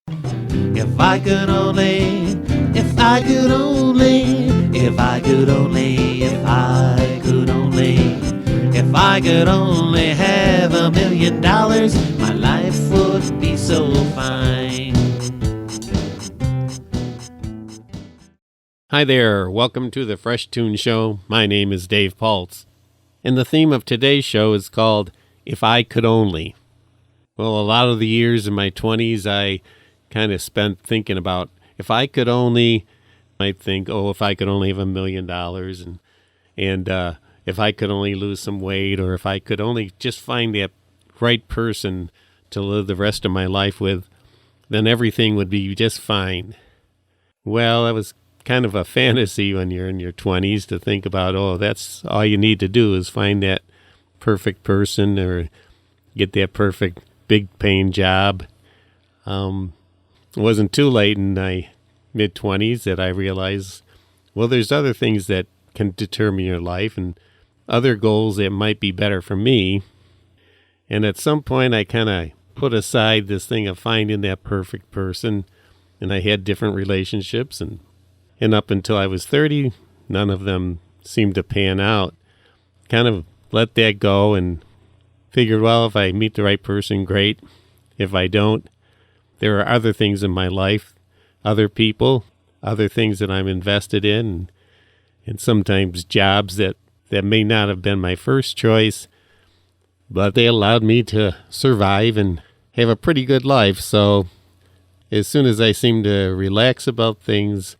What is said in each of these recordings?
If I could only, if I could only, if I could only, if I could only, if I could only have $1 million, my life would be so fine. Hi there, welcome to the Fresh Toones Show. My name is Dave Paltz, and the theme of today's show is called If I Could Only. Well, a lot of the years in my 20s, I kind of spent thinking about if I could only, I'd think, if I could only have $1 million, and if I could only lose some weight, or if I could only just find that right person to live the rest of my life with, then everything would be just fine. Well, that was kind of a fantasy when you're in your 20s to think about, that's all you need to do is find that perfect person or get that perfect big paying job. It wasn't too late in my mid-20s that I realized, there's other things that can determine your life and other goals that might be better for me. And at some point, I kind of put aside this thing of finding that perfect person, and I had different relationships, and up until I was 30, none of them seemed to pan out. Kind of let that go and figured, if I meet the right person, great. If I don't, there are other things in my life, other people, other things that I'm invested in, and sometimes jobs that may not have been my first choice, but they allowed me to survive and have a pretty good life. So as soon as I seemed to relax about things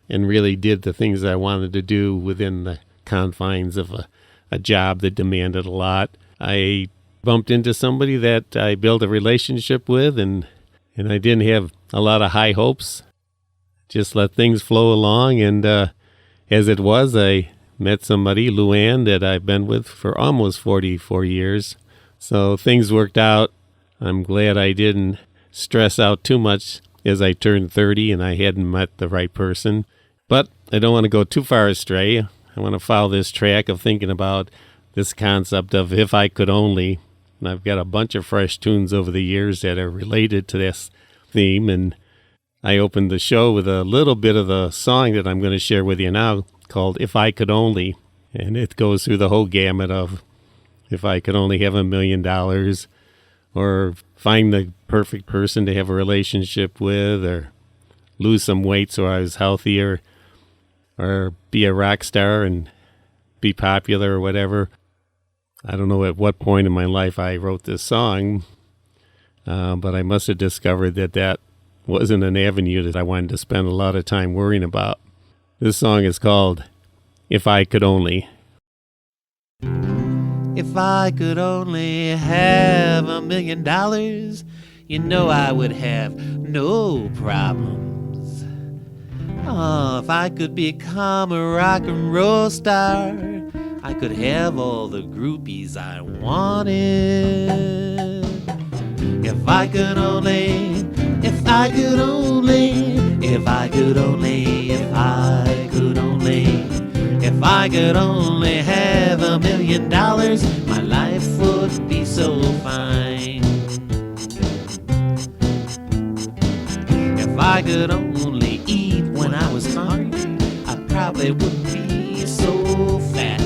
and really did the things I wanted to do within the confines of a job that demanded a lot, I bumped into somebody that I built a relationship with, and I didn't have a lot of high hopes. Just let things flow along, and as it was, I met somebody, Luann, that I've been with for almost 44 years. So things worked out. I'm glad I didn't stress out too much as I turned 30 and I hadn't met the right person. But I don't want to go too far astray. I want to follow this track of thinking about this concept of if I could only. And I've got a bunch of fresh tunes over the years that are related to this theme. And I opened the show with a little bit of the song that I'm going to share with you now called If I Could Only. And it goes through the whole gamut of if I could only have $1 million, or find the perfect person to have a relationship with, or lose some weight so I was healthier, or be a rock star and be popular or whatever. I don't know at what point in my life I wrote this song, but I must have discovered that wasn't an avenue that I wanted to spend a lot of time worrying about. This song is called If I Could Only. If I could only have $1 million, I would have no problems. If I could become a rock and roll star, I could have all the groupies I wanted. If I could only, if I could only, if I could only, if I could only, if I could only have $1 million, my life would be so fine. If I could only eat when I was hungry, I probably wouldn't be so fat.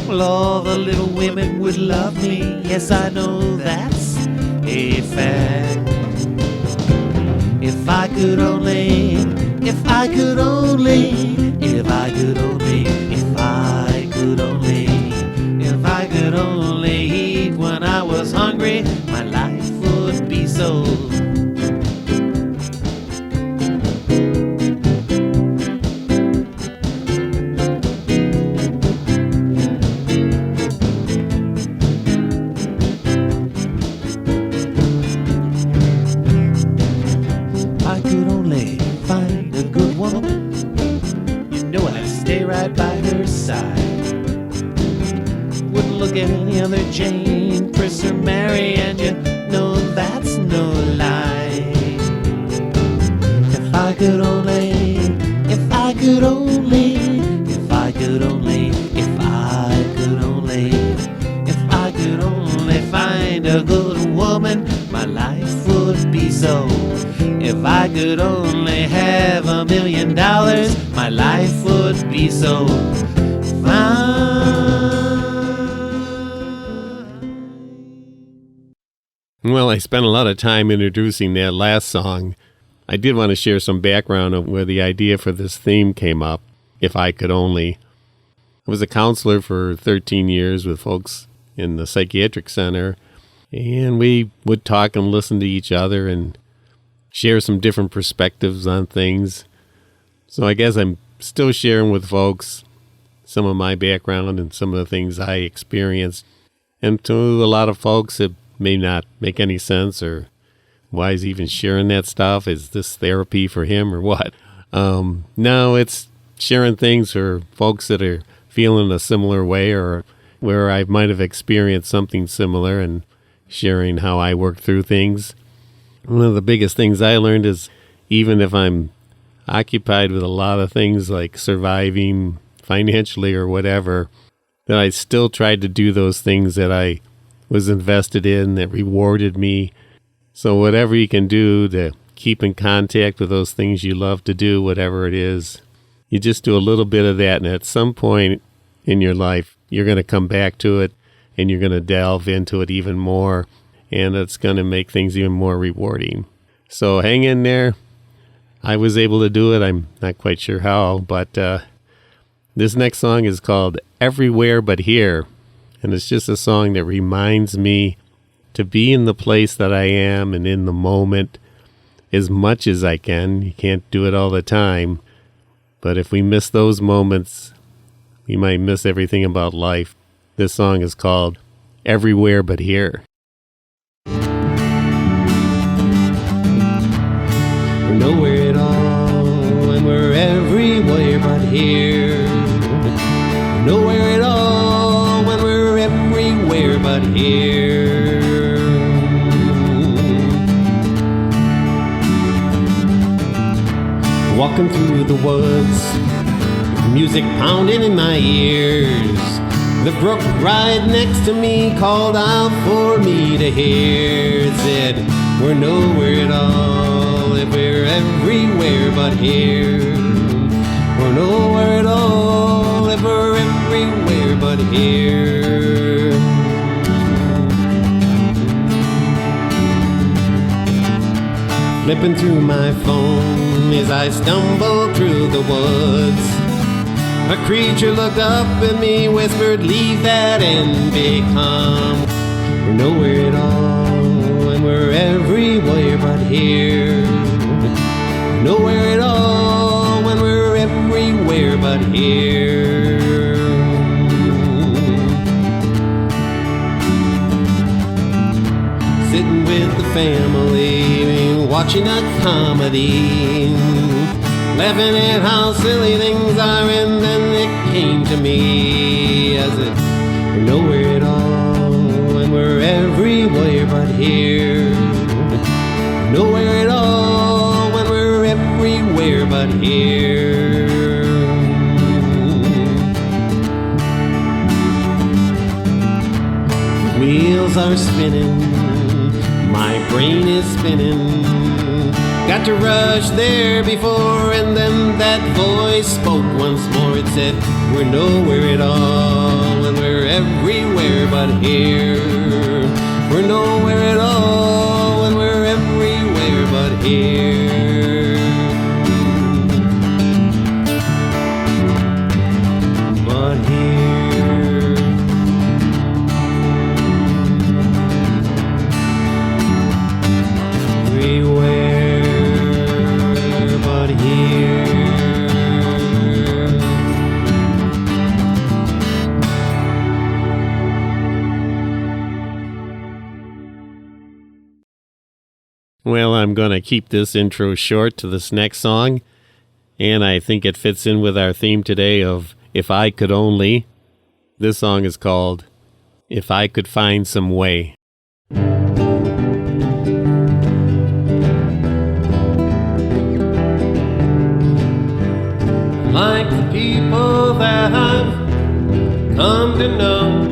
Well, all the little women would love me. Yes, I know that's a fact. If I could only, if I could only, if I could only, if I could only, if I could only eat when I was hungry, my life would be so. Right by her side. Wouldn't look at any other Jane, Chris or Mary, and that's no lie. If I could only, if I could only, if I could only, if I could only, if I could only find a good woman, my life would be so. If I could only have $1 million, my life would be so fine. Well, I spent a lot of time introducing that last song. I did want to share some background of where the idea for this theme came up, If I Could Only. I was a counselor for 13 years with folks in the psychiatric center, and we would talk and listen to each other and share some different perspectives on things. So I guess I'm still sharing with folks some of my background and some of the things I experienced. And to a lot of folks, it may not make any sense, or why is he even sharing that stuff? Is this therapy for him or what? No, it's sharing things for folks that are feeling a similar way, or where I might have experienced something similar, and sharing how I work through things. One of the biggest things I learned is, even if I'm occupied with a lot of things like surviving financially or whatever, that I still tried to do those things that I was invested in, that rewarded me. So whatever you can do to keep in contact with those things you love to do, whatever it is, you just do a little bit of that, and at some point in your life, you're going to come back to it, and you're going to delve into it even more, and it's going to make things even more rewarding. So hang in there. I was able to do it. I'm not quite sure how, but this next song is called Everywhere But Here, and it's just a song that reminds me to be in the place that I am and in the moment as much as I can. You can't do it all the time, but if we miss those moments, we might miss everything about life. This song is called Everywhere But Here. We're nowhere at all, and we're everywhere but here. We're nowhere at all, when we're everywhere but here. Walking through the woods, music pounding in my ears. The brook right next to me called out for me to hear. It said, we're nowhere at all, if we're everywhere but here. We're nowhere at all, if we're everywhere but here. Flipping through my phone as I stumble through the woods, a creature looked up at me, whispered, leave that and become. We're nowhere at all, and we're everywhere but here. We're nowhere at all, when we're everywhere but here. Sitting with the family, watching a comedy, laughing at how silly things are, and then it came to me as it, we're nowhere at all, and we're everywhere but here. We're nowhere at all, when we're everywhere but here. Wheels are spinning, my brain is spinning. Got to rush there before, and then that voice spoke once more. It said, we're nowhere at all, and we're everywhere but here. We're nowhere at all, and we're everywhere but here. But here. Everywhere. Well, I'm going to keep this intro short to this next song, and I think it fits in with our theme today of If I Could Only. This song is called If I Could Find Some Way. Like the people that I've come to know,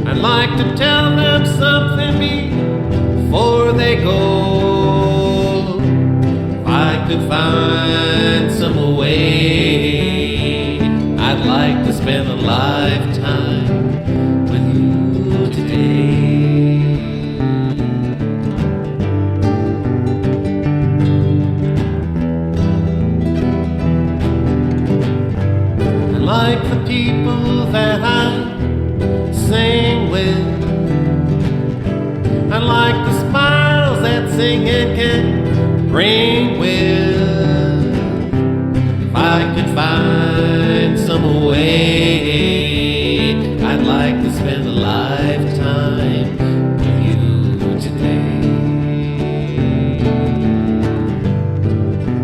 I'd like to tell them something before they someday gold. If I could find some way, I'd like to spend a lifetime with you today. I like the people that I sing with. I like the smiles that singing can bring with. If I could find some way, I'd like to spend a lifetime with you today.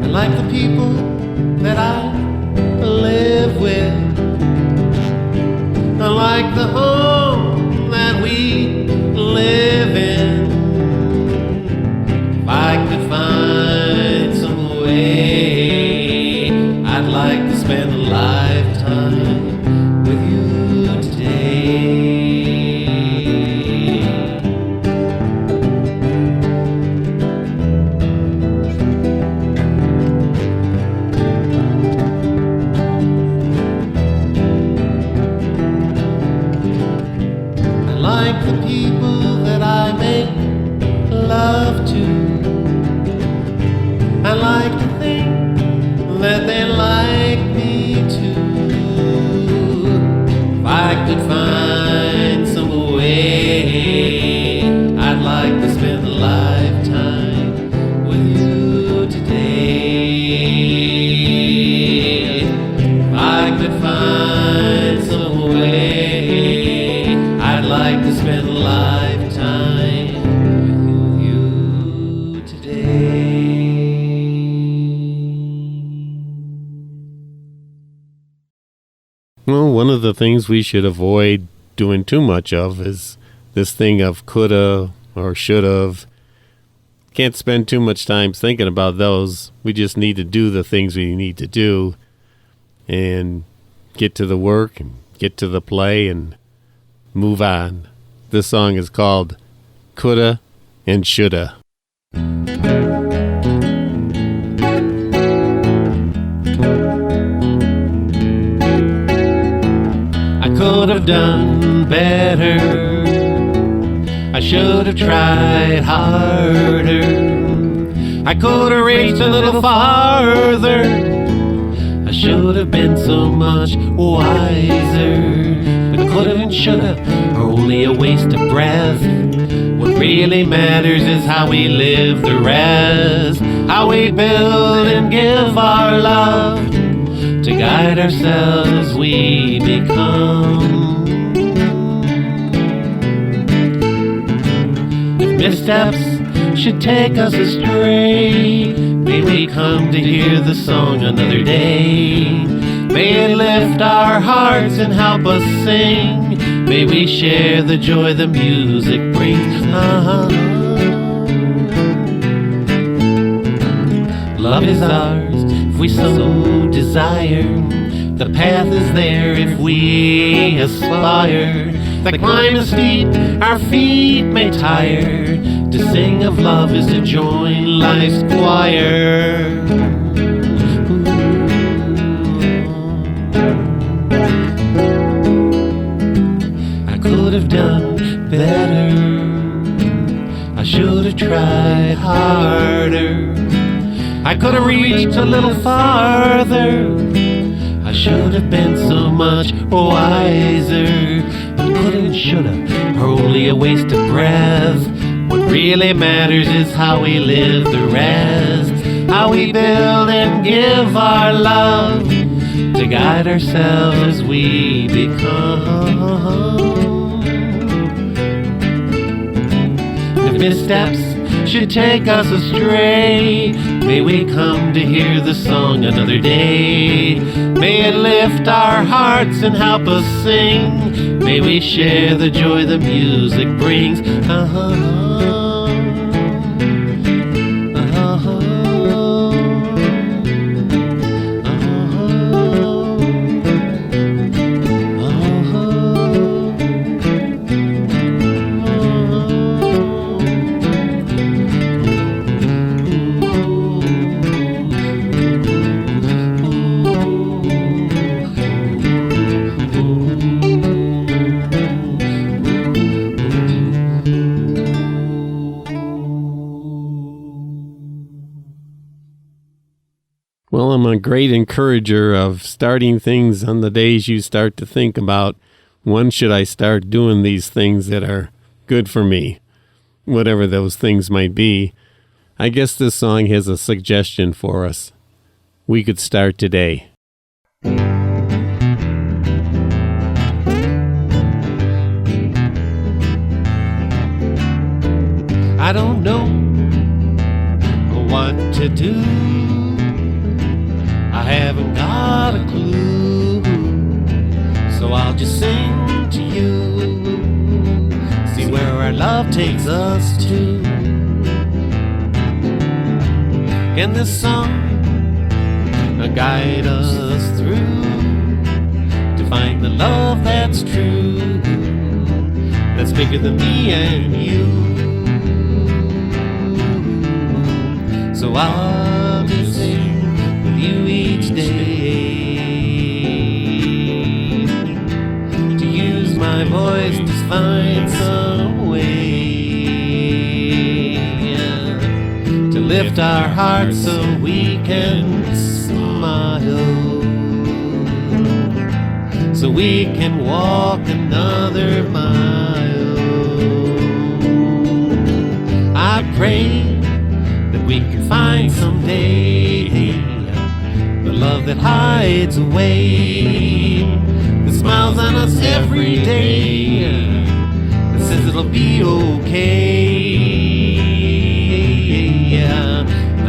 I like the people that I live with. I like the home that we live in. If I could find some way, I'd like to spend a lifetime with you today. I like the people that I make love to. I like to think that they like me too. If I could find some way, I'd like to spend a lifetime with you today. If I could find some way, I'd like to spend a lifetime with you today. Well, one of the things we should avoid doing too much of is this thing of coulda or should've. Can't spend too much time thinking about those. We just need to do the things we need to do and get to the work and get to the play and move on. This song is called Coulda and Shoulda. I could have done better. I should have tried harder. I could have reached a little farther. I should have been so much wiser. But coulda and shoulda are only a waste of breath. What really matters is how we live the rest. How we build and give our love to guide ourselves we become. If missteps should take us astray, may we come to hear the song another day. May it lift our hearts and help us sing. May we share the joy the music brings. Love is ours if we so desire. The path is there if we aspire. The climb is steep, our feet may tire. To sing of love is to join life's choir. I could have done better. I should have tried harder. I could have reached a little farther. I should have been so much wiser. But coulda and shoulda are only a waste of breath. What really matters is how we live the rest. How we build and give our love to guide ourselves as we become. If missteps should take us astray, may we come to hear the song another day. May it lift our hearts and help us sing. May we share the joy the music brings. I'm a great encourager of starting things on the days you start to think about when should I start doing these things that are good for me, whatever those things might be. I guess this song has a suggestion for us. We could start today. I don't know what to do. I haven't got a clue. So I'll just sing to you. See where our love takes us to. Can this song guide us through to find the love that's true, that's bigger than me and you? So I'll just sing with you each day, to use my voice to find some way to lift our hearts so we can smile, so we can walk another mile. I pray that we can find someday the love that hides away, that smiles on us every day, that says it'll be okay.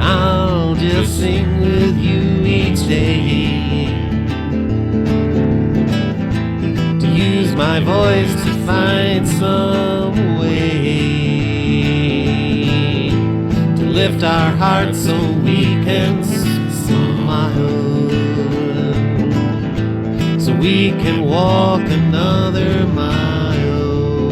I'll just sing with you each day, to use my voice to find some way lift our hearts so we can smile, so we can walk another mile.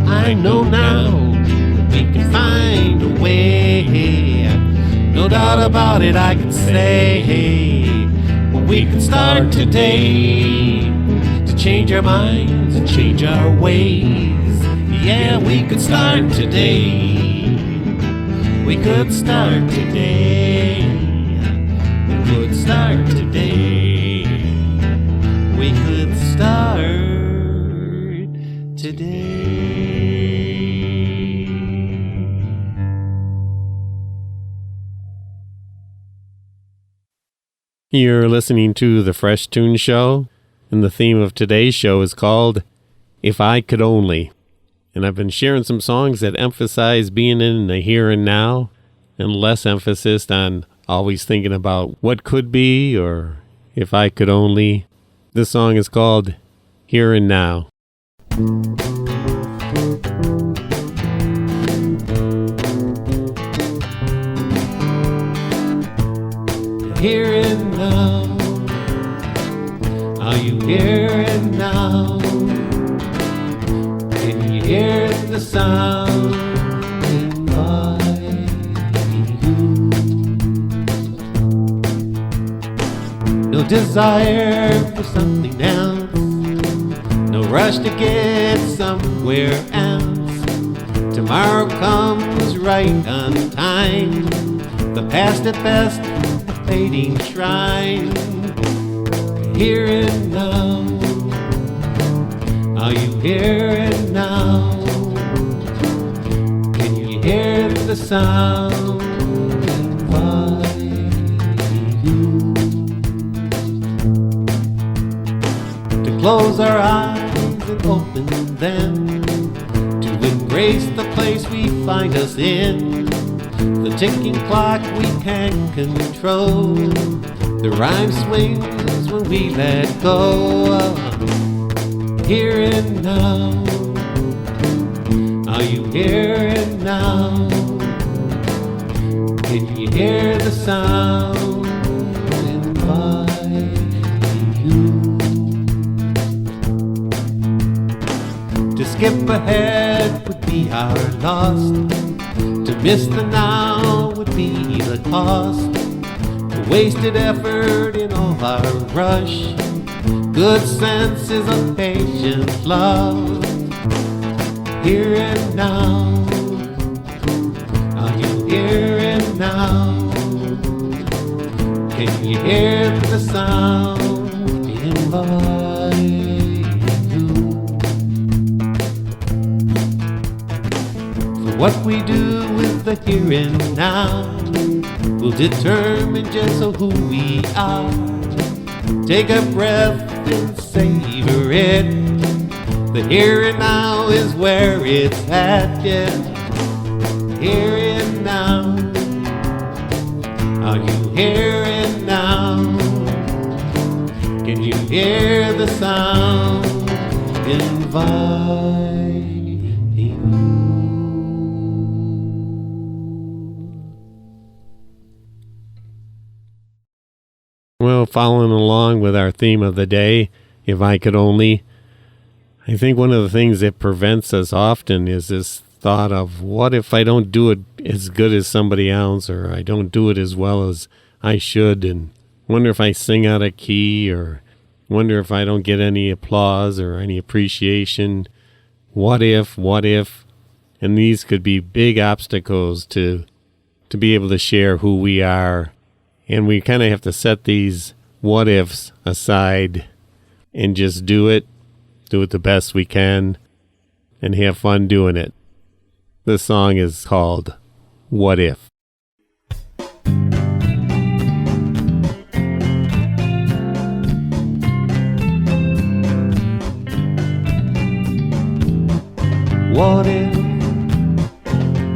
I know now that we can find a way, no doubt about it I can say, well, we can start today to change our minds and change our ways. Yeah, we could start today. We could start today. We could start today. We could start today. You're listening to The Fresh Toones Show, and the theme of today's show is called If I Could Only. And I've been sharing some songs that emphasize being in the here and now, and less emphasis on always thinking about what could be or if I could only. This song is called Here and Now. Here and now, are you here and now? Can you hear the sound by you? No desire for something else, no rush to get somewhere else. Tomorrow comes right on time, the past at best a fading shrine. Here and now, are you here and now? Can you hear the sound by you? To close our eyes and open them, to embrace the place we find us in, the ticking clock we can't control, the rhyme swings when we let go. Here and now, are you here and now? Can you hear the sound by you? To skip ahead would be our loss, to miss the now would be the cost, the wasted effort in all our rush. Good sense is a patient love. Here and now, are you here and now? you hear the sound inviting you. For what we do with the here and now will determine just who we are. Take a breath and savor it. The here and now is where it's at, yeah. Here and now. Are you here and now? Can you hear the sound inviting you? Well, following along with our theme of the day, if I could only, I think one of the things that prevents us often is this thought of, what if I don't do it as good as somebody else, or I don't do it as well as I should, and wonder if I sing out of key, or wonder if I don't get any applause or any appreciation. What if? And these could be big obstacles to be able to share who we are. And we kind of have to set these what ifs aside and just do it the best we can, and have fun doing it. This song is called What If.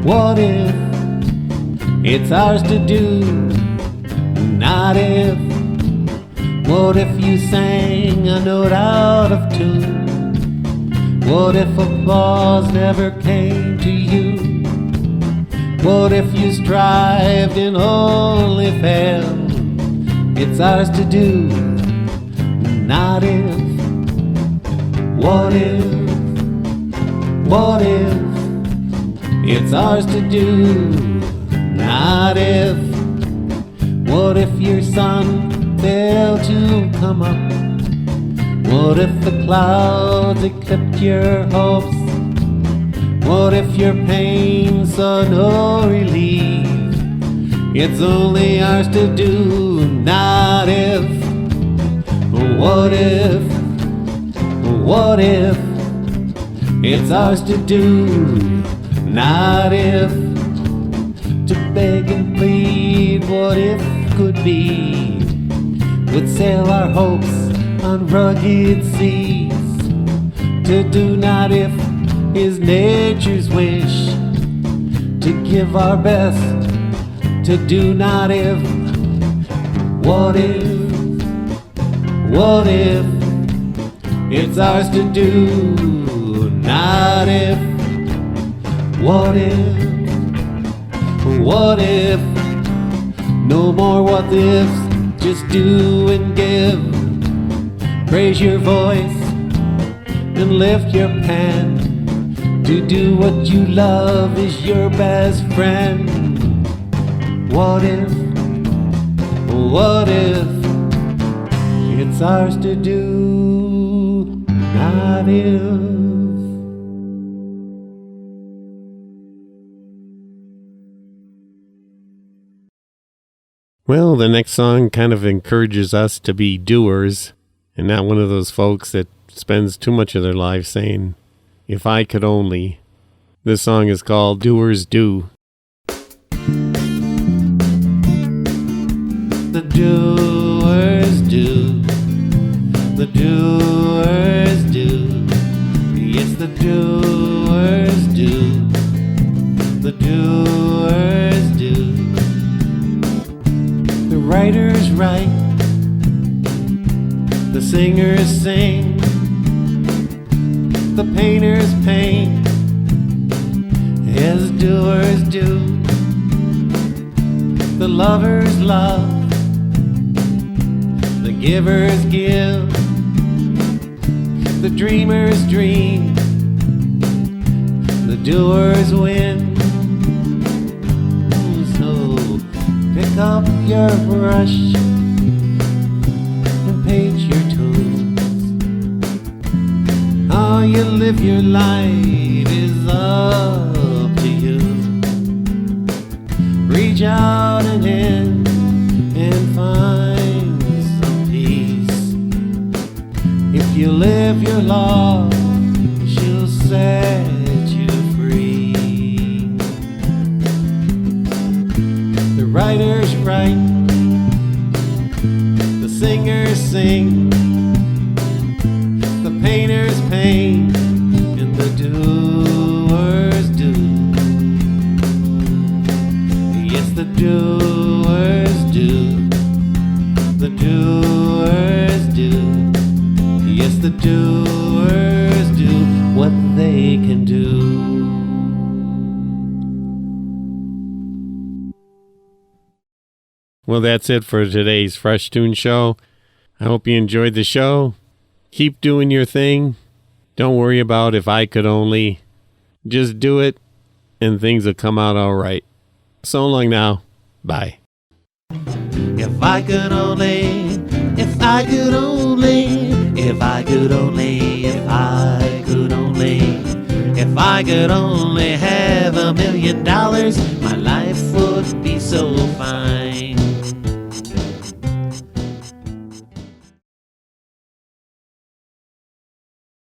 What if it's ours to do, not if. What if you sang a note out of tune? What if applause never came to you? What if you strived and only failed? It's ours to do, not if. What if it's ours to do, not if. What if your sun failed to come up? What if the clouds eclipsed your hopes? What if your pain saw no relief? It's only ours to do, not if. What if it's ours to do, not if. To beg and plead, what if could be, would sail our hopes on rugged seas. To do not if is nature's wish, to give our best, to do not if. What if it's ours to do, not if. What if no more what ifs, just do and give. Raise your voice and lift your pen. To do what you love is your best friend. What if it's ours to do, not if. Well, the next song kind of encourages us to be doers and not one of those folks that spends too much of their life saying, if I could only. This song is called Doers Do. The doers do, the doers do, yes the doers do, the doers do. The writers write, the singers sing, the painters paint, as doers do. The lovers love, the givers give, the dreamers dream, the doers win. So pick up your brush and paint your toes. How you live your life is up to you. Reach out and in and find right. The singers sing, the painters paint, and the doers do. Yes, the doers do. The doers do. Yes, the doers do what they can do. Well, that's it for today's Fresh Toones Show. I hope you enjoyed the show. Keep doing your thing. Don't worry about if I could only. Just do it, and things will come out all right. So long now. Bye. If I could only, if I could only, if I could only, if I could only, if I could only have $1 million.